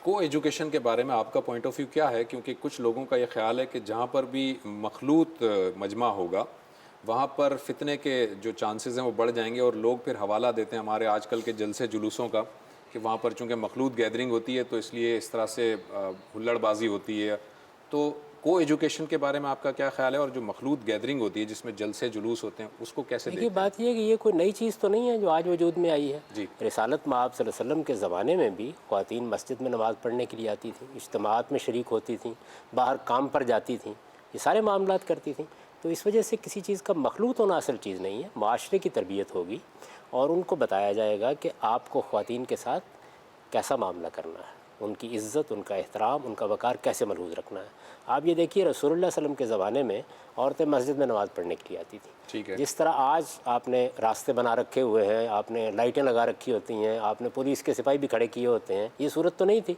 کو ایجوکیشن کے بارے میں آپ کا پوائنٹ آف ویو کیا ہے؟ کیونکہ کچھ لوگوں کا یہ خیال ہے کہ جہاں پر بھی مخلوط مجمع ہوگا وہاں پر فتنے کے جو چانسز ہیں وہ بڑھ جائیں گے، اور لوگ پھر حوالہ دیتے ہیں ہمارے آج کل کے جلسے جلوسوں کا کہ وہاں پر چونکہ مخلوط گیدرنگ ہوتی ہے تو اس لیے اس طرح سے ہلڑ بازی ہوتی ہے. تو کو ایجوکیشن کے بارے میں آپ کا کیا خیال ہے، اور جو مخلوط گیدرنگ ہوتی ہے جس میں جلسے جلوس ہوتے ہیں اس کو کیسے دیکھیے دیکھتے ہیں؟ بات یہ ہے کہ یہ کوئی نئی چیز تو نہیں ہے جو آج وجود میں آئی ہے. جی رسالت مآب صلی اللہ علیہ وسلم کے زمانے میں بھی خواتین مسجد میں نماز پڑھنے کے لیے آتی تھیں، اجتماعات میں شریک ہوتی تھیں، باہر کام پر جاتی تھیں، یہ سارے معاملات کرتی تھیں. تو اس وجہ سے کسی چیز کا مخلوط ہونا اصل چیز نہیں ہے. معاشرے کی تربیت ہوگی اور ان کو بتایا جائے گا کہ آپ کو خواتین کے ساتھ کیسا معاملہ کرنا ہے، ان کی عزت، ان کا احترام، ان کا وقار کیسے ملحوظ رکھنا ہے. آپ یہ دیکھیے رسول اللہ صلی اللہ علیہ وسلم کے زمانے میں عورتیں مسجد میں نماز پڑھنے کے لیے آتی تھیں. ٹھیک ہے. جس طرح آج آپ نے راستے بنا رکھے ہوئے ہیں، آپ نے لائٹیں لگا رکھی ہوتی ہیں، آپ نے پولیس کے سپاہی بھی کھڑے کیے ہوتے ہیں، یہ صورت تو نہیں تھی.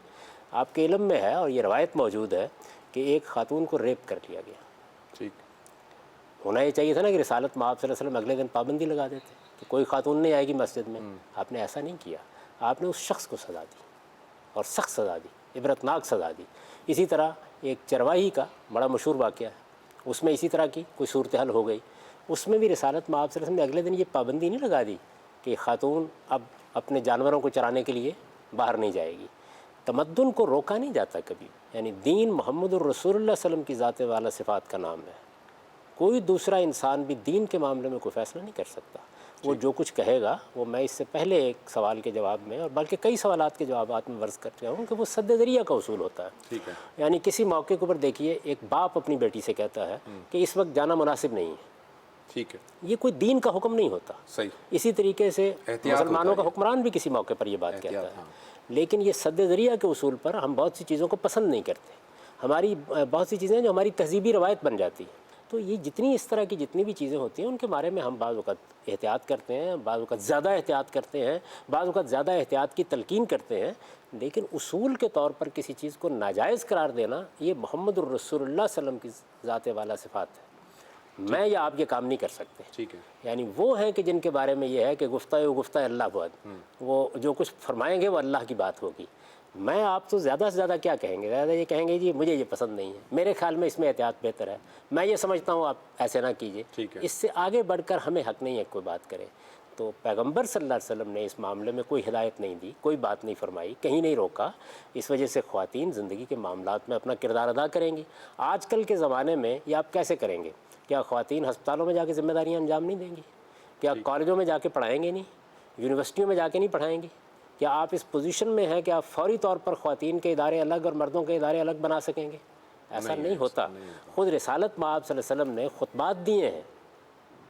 آپ کے علم میں ہے اور یہ روایت موجود ہے کہ ایک خاتون کو ریپ کر لیا گیا. ٹھیک. ہونا یہ چاہیے تھا نا کہ رسالت مآب صلی اللہ علیہ وسلم اگلے دن پابندی لگا دیتے کہ کوئی خاتون نہیں آئے گی مسجد میں. آپ نے ایسا نہیں کیا، آپ نے اس شخص کو سزا دی اور سخت سزا دی، عبرتناک سزا دی. اسی طرح ایک چرواہی کا بڑا مشہور واقعہ ہے، اس میں اسی طرح کی کوئی صورتحال ہو گئی. اس میں بھی رسالت مآب صلی اللہ علیہ وسلم نے اگلے دن یہ پابندی نہیں لگا دی کہ خاتون اب اپنے جانوروں کو چرانے کے لیے باہر نہیں جائے گی. تمدن کو روکا نہیں جاتا کبھی. یعنی دین محمد الرسول اللہ صلی اللہ علیہ وسلم کی ذات والا صفات کا نام ہے. کوئی دوسرا انسان بھی دین کے معاملے میں کوئی فیصلہ نہیں کر سکتا. وہ جو کچھ کہے گا وہ میں اس سے پہلے ایک سوال کے جواب میں اور بلکہ کئی سوالات کے جوابات میں عرض کر چکا ہوں کہ وہ سد ذریعہ کا اصول ہوتا ہے. ٹھیک ہے. یعنی کسی موقع کے اوپر دیکھیے ایک باپ اپنی بیٹی سے کہتا ہے کہ اس وقت جانا مناسب نہیں ہے. ٹھیک ہے. یہ کوئی دین کا حکم نہیں ہوتا. صحیح. اسی طریقے سے احتیاط مسلمانوں ہوتا کا ہے. حکمران بھی کسی موقع پر یہ بات کہتا احتیاط. ہے. ہاں. لیکن یہ سد ذریعہ کے اصول پر ہم بہت سی چیزوں کو پسند نہیں کرتے. ہماری بہت سی چیزیں جو ہماری تہذیبی روایت بن جاتی ہیں. تو یہ جتنی اس طرح کی جتنی بھی چیزیں ہوتی ہیں ان کے بارے میں ہم بعض اوقات احتیاط کرتے ہیں، بعض اوقات زیادہ احتیاط کرتے ہیں، بعض اوقات زیادہ احتیاط کی تلقین کرتے ہیں. لیکن اصول کے طور پر کسی چیز کو ناجائز قرار دینا یہ محمد الرسول اللہ صلی اللہ علیہ وسلم کی ذات والا صفات ہے. میں یا آپ یہ کام نہیں کر سکتے. ٹھیک ہے. یعنی وہ ہیں کہ جن کے بارے میں یہ ہے کہ گفتہ اللہ بعد، وہ جو کچھ فرمائیں گے وہ اللہ کی بات ہوگی. میں آپ تو زیادہ سے زیادہ کیا کہیں گے؟ زیادہ یہ کہیں گے جی مجھے یہ پسند نہیں ہے، میرے خیال میں اس میں احتیاط بہتر ہے، میں یہ سمجھتا ہوں آپ ایسے نہ کیجیے. ٹھیک ہے. اس سے آگے بڑھ کر ہمیں حق نہیں ہے کوئی بات کرے. تو پیغمبر صلی اللہ علیہ وسلم نے اس معاملے میں کوئی ہدایت نہیں دی، کوئی بات نہیں فرمائی، کہیں نہیں روکا. اس وجہ سے خواتین زندگی کے معاملات میں اپنا کردار ادا کریں گی. آج کل کے زمانے میں یہ آپ کیسے کریں گے؟ کیا خواتین ہسپتالوں میں جا کے ذمہ داریاں انجام نہیں دیں گی؟ کیا کالجوں میں جا کے پڑھائیں گے نہیں؟ یونیورسٹیوں میں جا کے نہیں پڑھائیں گی؟ کیا آپ اس پوزیشن میں ہیں کہ آپ فوری طور پر خواتین کے ادارے الگ اور مردوں کے ادارے الگ بنا سکیں گے؟ ایسا نہیں ہوتا. خود رسالت مآب صلی اللہ علیہ وسلم نے خطبات دیے ہیں.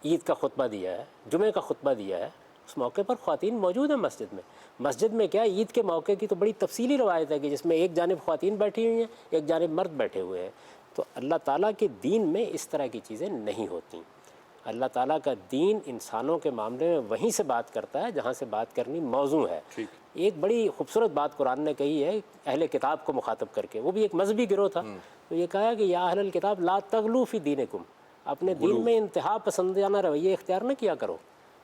عید کا خطبہ دیا ہے، جمعہ کا خطبہ دیا ہے، اس موقع پر خواتین موجود ہیں مسجد میں. مسجد میں کیا عید کے موقع کی تو بڑی تفصیلی روایت ہے کہ جس میں ایک جانب خواتین بیٹھی ہوئی ہیں، ایک جانب مرد بیٹھے ہوئے ہیں. تو اللہ تعالیٰ کے دین میں اس طرح کی چیزیں نہیں ہوتیں. اللہ تعالیٰ کا دین انسانوں کے معاملے میں وہیں سے بات کرتا ہے جہاں سے بات کرنی موزوں ہے. ایک بڑی خوبصورت بات قرآن نے کہی ہے اہل کتاب کو مخاطب کر کے، وہ بھی ایک مذہبی گروہ تھا. تو یہ کہا کہ یا اہل الکتاب لا تغلو فی دینکم، اپنے دین میں انتہا پسندانہ رویہ اختیار نہ کیا کرو،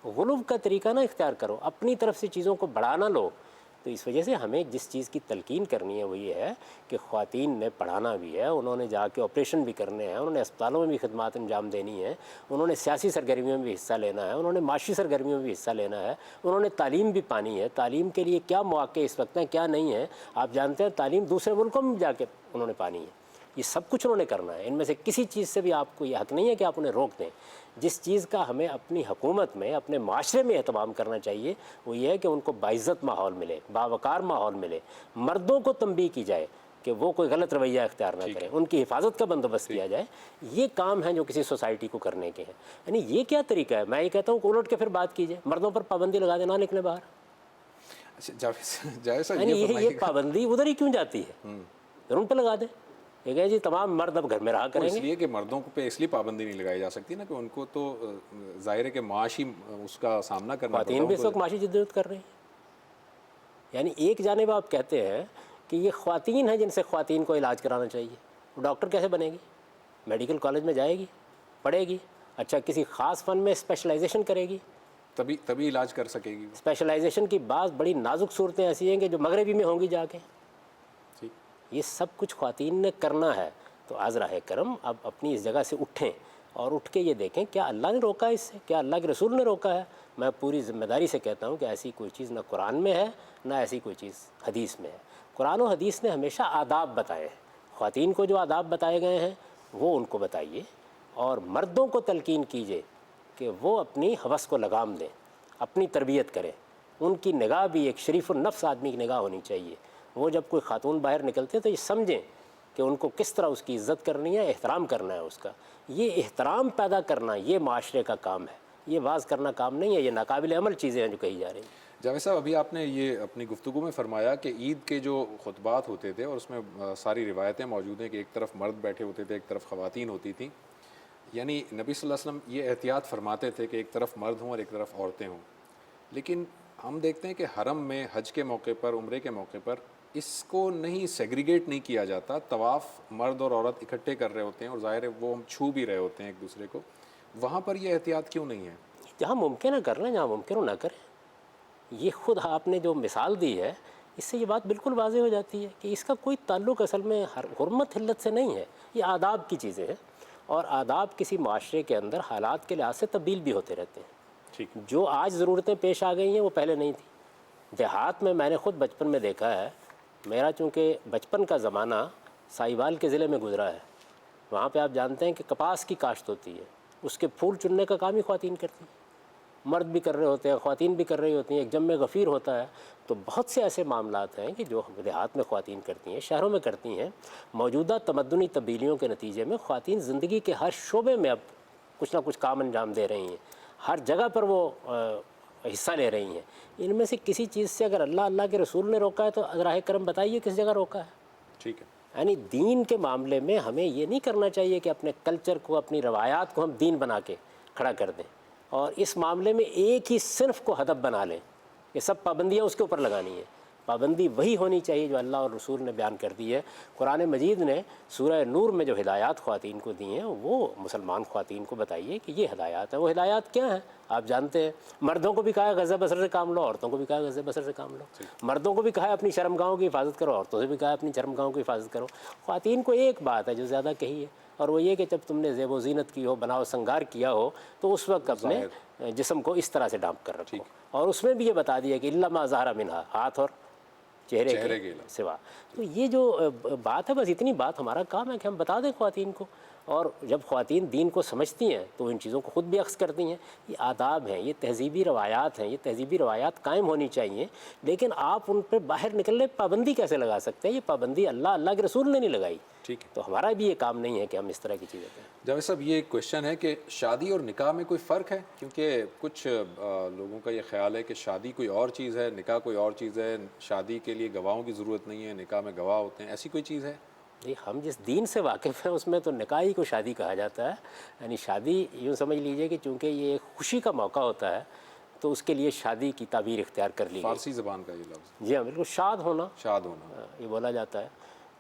غلو کا طریقہ نہ اختیار کرو، اپنی طرف سے چیزوں کو بڑھا نہ لو. تو اس وجہ سے ہمیں جس چیز کی تلقین کرنی ہے وہ یہ ہے کہ خواتین نے پڑھانا بھی ہے، انہوں نے جا کے آپریشن بھی کرنے ہیں، انہوں نے اسپتالوں میں بھی خدمات انجام دینی ہے، انہوں نے سیاسی سرگرمیوں میں بھی حصہ لینا ہے، انہوں نے معاشی سرگرمیوں میں بھی حصہ لینا ہے، انہوں نے تعلیم بھی پانی ہے. تعلیم کے لیے کیا مواقع اس وقت ہیں کیا نہیں ہیں آپ جانتے ہیں. تعلیم دوسرے ملکوں میں جا کے انہوں نے پانی ہے. یہ سب کچھ انہوں نے کرنا ہے. ان میں سے کسی چیز سے بھی آپ کو یہ حق نہیں ہے کہ آپ انہیں روک دیں. جس چیز کا ہمیں اپنی حکومت میں اپنے معاشرے میں اہتمام کرنا چاہیے وہ یہ ہے کہ ان کو باعزت ماحول ملے، باوقار ماحول ملے. مردوں کو تنبیہ کی جائے کہ وہ کوئی غلط رویہ اختیار نہ کریں، ان کی حفاظت کا بندوبست کیا جائے. یہ کام ہیں جو کسی سوسائٹی کو کرنے کے ہیں. یعنی یہ کیا طریقہ ہے؟ میں یہ کہتا ہوں کہ الٹ کے پھر بات کیجیے، مردوں پر پابندی لگا دے نہ نکلے باہر. یعنی یہ پابندی ادھر ہی کیوں جاتی ہے؟ ان پہ لگا دیں. یہ کہ جی تمام مرد اب گھر میں رہا کریں گے. اس لیے کہ مردوں پہ اس لیے پابندی نہیں لگائی جا سکتی نا کہ ان کو تو ظاہر ہے کہ معاشی اس کا سامنا کرنا پڑتا ہے. خواتین بھی اس وقت معاشی جدوجہد کر رہی ہیں. یعنی ایک جانب آپ کہتے ہیں کہ یہ خواتین ہیں جن سے خواتین کو علاج کرانا چاہیے. ڈاکٹر کیسے بنے گی؟ میڈیکل کالج میں جائے گی، پڑھے گی، اچھا کسی خاص فن میں اسپیشلائزیشن کرے گی تبھی علاج کر سکے گی. اسپیشلائزیشن کی بعض بڑی نازک صورتیں ایسی ہیں کہ جو مغربی میں ہوں گی جا کے. یہ سب کچھ خواتین نے کرنا ہے. تو از راہ کرم اب اپنی اس جگہ سے اٹھیں اور اٹھ کے یہ دیکھیں کیا اللہ نے روکا ہے اس سے, کیا اللہ کے رسول نے روکا ہے. میں پوری ذمہ داری سے کہتا ہوں کہ ایسی کوئی چیز نہ قرآن میں ہے نہ ایسی کوئی چیز حدیث میں ہے. قرآن و حدیث نے ہمیشہ آداب بتائے ہیں. خواتین کو جو آداب بتائے گئے ہیں وہ ان کو بتائیے, اور مردوں کو تلقین کیجیے کہ وہ اپنی ہوس کو لگام دیں, اپنی تربیت کریں. ان کی نگاہ بھی ایک شریف النفس آدمی کی نگاہ ہونی چاہیے. وہ جب کوئی خاتون باہر نکلتے ہیں تو یہ سمجھیں کہ ان کو کس طرح اس کی عزت کرنی ہے, احترام کرنا ہے اس کا. یہ احترام پیدا کرنا یہ معاشرے کا کام ہے, یہ واز کرنا کام نہیں ہے. یہ ناقابل عمل چیزیں ہیں جو کہی جا رہی ہیں. جاوید صاحب, ابھی آپ نے یہ اپنی گفتگو میں فرمایا کہ عید کے جو خطبات ہوتے تھے اور اس میں ساری روایتیں موجود ہیں کہ ایک طرف مرد بیٹھے ہوتے تھے, ایک طرف خواتین ہوتی تھیں. یعنی نبی صلی اللہ علیہ وسلم یہ احتیاط فرماتے تھے کہ ایک طرف مرد ہوں اور ایک طرف عورتیں ہوں. لیکن ہم دیکھتے ہیں کہ حرم میں حج کے موقع پر, عمرے کے موقع پر اس کو نہیں سیگریگیٹ نہیں کیا جاتا. طواف مرد اور عورت اکٹھے کر رہے ہوتے ہیں اور ظاہر ہے وہ ہم چھو بھی رہے ہوتے ہیں ایک دوسرے کو. وہاں پر یہ احتیاط کیوں نہیں ہے؟ جہاں ممکن ہے کر لیں, جہاں ممکن ہو نہ کریں. یہ خود آپ نے جو مثال دی ہے اس سے یہ بات بالکل واضح ہو جاتی ہے کہ اس کا کوئی تعلق اصل میں حرمت حلت سے نہیں ہے. یہ آداب کی چیزیں ہیں, اور آداب کسی معاشرے کے اندر حالات کے لحاظ سے تبدیل بھی ہوتے رہتے ہیں. ٹھیک. جو آج ضرورتیں پیش آ گئی ہیں وہ پہلے نہیں تھیں. دیہات میں نے خود بچپن میں دیکھا ہے, میرا چونکہ بچپن کا زمانہ سائیوال کے ضلع میں گزرا ہے. وہاں پہ آپ جانتے ہیں کہ کپاس کی کاشت ہوتی ہے, اس کے پھول چننے کا کام ہی خواتین کرتی ہیں. مرد بھی کر رہے ہوتے ہیں, خواتین بھی کر رہی ہوتی ہیں, ایک جمع غفیر ہوتا ہے. تو بہت سے ایسے معاملات ہیں کہ جو دیہات میں خواتین کرتی ہیں, شہروں میں کرتی ہیں. موجودہ تمدنی تبدیلیوں کے نتیجے میں خواتین زندگی کے ہر شعبے میں اب کچھ نہ کچھ کام انجام دے رہی ہیں, ہر جگہ پر وہ حصہ لے رہی ہیں. ان میں سے کسی چیز سے اگر اللہ کے رسول نے روکا ہے تو راہ کرم بتائیے کس جگہ روکا ہے. ٹھیک ہے. یعنی دین کے معاملے میں ہمیں یہ نہیں کرنا چاہیے کہ اپنے کلچر کو, اپنی روایات کو ہم دین بنا کے کھڑا کر دیں اور اس معاملے میں ایک ہی صنف کو ہدف بنا لیں. یہ سب پابندیاں اس کے اوپر لگانی ہیں. پابندی وہی ہونی چاہیے جو اللہ اور رسول نے بیان کر دی ہے. قرآن مجید نے سورہ نور میں جو ہدایات خواتین کو دی ہیں وہ مسلمان خواتین کو بتائیے کہ یہ ہدایات ہیں. وہ ہدایات کیا ہیں آپ جانتے ہیں. مردوں کو بھی کہا ہے غض بصر سے کام لو, عورتوں کو بھی کہا ہے غض بصر سے کام لو. مردوں کو بھی کہا ہے اپنی شرمگاہوں کی حفاظت کرو, عورتوں سے بھی کہا ہے اپنی شرمگاہوں کی حفاظت کرو. خواتین کو ایک بات ہے جو زیادہ کہی ہے, اور وہ یہ کہ جب تم نے زیب و زینت کی ہو, بناؤ سنگار کیا ہو, تو اس وقت اپنے جسم کو اس طرح سے ڈانپ کر رکھو. اور اس میں بھی یہ بتا دیا کہ الا ما ظہر منہا, ہاتھ اور چہرے کے سوا. تو یہ جو بات ہے, بس اتنی بات ہمارا کام ہے کہ ہم بتا دیں خواتین کو. اور جب خواتین دین کو سمجھتی ہیں تو ان چیزوں کو خود بھی اخذ کرتی ہیں. یہ آداب ہیں, یہ تہذیبی روایات ہیں, یہ تہذیبی روایات قائم ہونی چاہیے. لیکن آپ ان پہ باہر نکلنے پابندی کیسے لگا سکتے ہیں؟ یہ پابندی اللہ کے رسول نے نہیں لگائی. ٹھیک ہے. تو ہمارا بھی یہ کام نہیں ہے کہ ہم اس طرح کی چیزیں کریں. جاوید صاحب, یہ ایک کویشچن ہے کہ شادی اور نکاح میں کوئی فرق ہے؟ کیونکہ کچھ لوگوں کا یہ خیال ہے کہ شادی کوئی اور چیز ہے, نکاح کوئی اور چیز ہے. شادی کے لیے گواہوں کی ضرورت نہیں ہے, نکاح میں گواہ ہوتے ہیں. ایسی کوئی چیز ہے؟ ہم جس دین سے واقف ہیں اس میں تو نکاح ہی کو شادی کہا جاتا ہے. یعنی شادی یوں سمجھ لیجئے کہ چونکہ یہ ایک خوشی کا موقع ہوتا ہے تو اس کے لیے شادی کی تعبیر اختیار کر لی گئی. فارسی زبان کا یہ لفظ. جی ہاں بالکل, شاد ہونا, شاد ہونا یہ بولا جاتا ہے.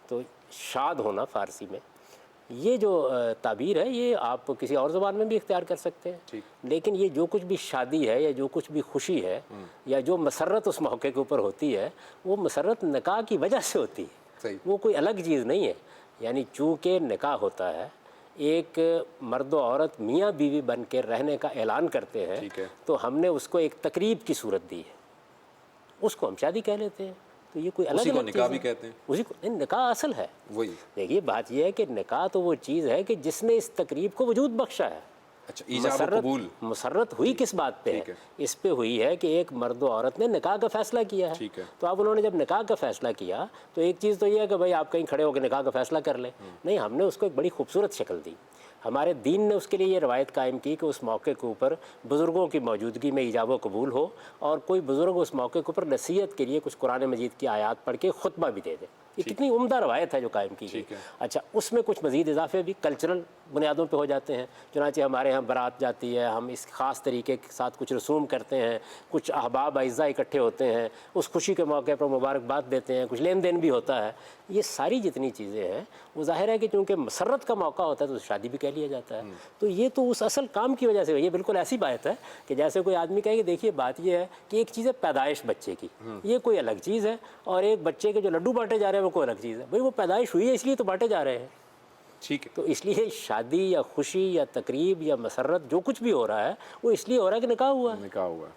تو شاد ہونا فارسی میں, یہ جو تعبیر ہے یہ آپ کسی اور زبان میں بھی اختیار کر سکتے ہیں. لیکن یہ جو کچھ بھی شادی ہے یا جو کچھ بھی خوشی ہے یا جو مسرت اس موقع کے اوپر ہوتی ہے وہ مسرت نکاح کی وجہ سے ہوتی ہے. وہ کوئی الگ چیز نہیں ہے. یعنی چونکہ نکاح ہوتا ہے, ایک مرد و عورت میاں بیوی بن کے رہنے کا اعلان کرتے ہیں, تو ہم نے اس کو ایک تقریب کی صورت دی ہے, اس کو ہم شادی کہہ لیتے ہیں. تو یہ کوئی الگ نکاح بھی کہتے ہیں, اسی کو نکاح اصل ہے. وہی دیکھیے بات یہ ہے کہ نکاح تو وہ چیز ہے کہ جس نے اس تقریب کو وجود بخشا ہے. مسرت ہوئی کس بات پہ ہے؟ اس پہ ہوئی ہے کہ ایک مرد و عورت نے نکاح کا فیصلہ کیا ہے. تو اب انہوں نے جب نکاح کا فیصلہ کیا تو ایک چیز تو یہ ہے کہ بھائی آپ کہیں کھڑے ہو کے نکاح کا فیصلہ کر لیں. نہیں, ہم نے اس کو ایک بڑی خوبصورت شکل دی. ہمارے دین نے اس کے لیے یہ روایت قائم کی کہ اس موقع کے اوپر بزرگوں کی موجودگی میں ایجاب و قبول ہو, اور کوئی بزرگ اس موقع کے اوپر نصیحت کے لیے کچھ قرآن مجید کی آیات پڑھ کے خطبہ بھی دے دے. یہ کتنی عمدہ روایت ہے جو قائم کی گئی. اچھا, اس میں کچھ مزید اضافے بھی کلچرل بنیادوں پہ ہو جاتے ہیں. چنانچہ ہمارے ہاں برات جاتی ہے, ہم اس خاص طریقے کے ساتھ کچھ رسوم کرتے ہیں, کچھ احباب اعزاء اکٹھے ہوتے ہیں, اس خوشی کے موقع پر مبارکباد دیتے ہیں, کچھ لین دین بھی ہوتا ہے. یہ ساری جتنی چیزیں ہیں وہ ظاہر ہے کہ چونکہ مسرت کا موقع ہوتا ہے تو شادی بھی کہہ لیا جاتا ہے. تو یہ تو اس اصل کام کی وجہ سے, یہ بالکل ایسی بات ہے کہ جیسے کوئی آدمی کہے کہ دیکھیے بات یہ ہے کہ ایک چیز ہے پیدائش بچے کی, یہ کوئی الگ چیز ہے, اور ایک بچے کے جو لڈو بانٹے جا رہے ہیں وہ کوئی الگ چیز ہے بھائی، وہ پیدائش ہوئی ہے اس لیے تو بانٹے جا رہے ہیں. ٹھیک ہے. تو اس لیے شادی یا خوشی یا تقریب یا مسرت جو کچھ بھی ہو رہا ہے وہ اس لیے ہو رہا ہے کہ نکاح ہوا ہے. نکاح ہوا ہے.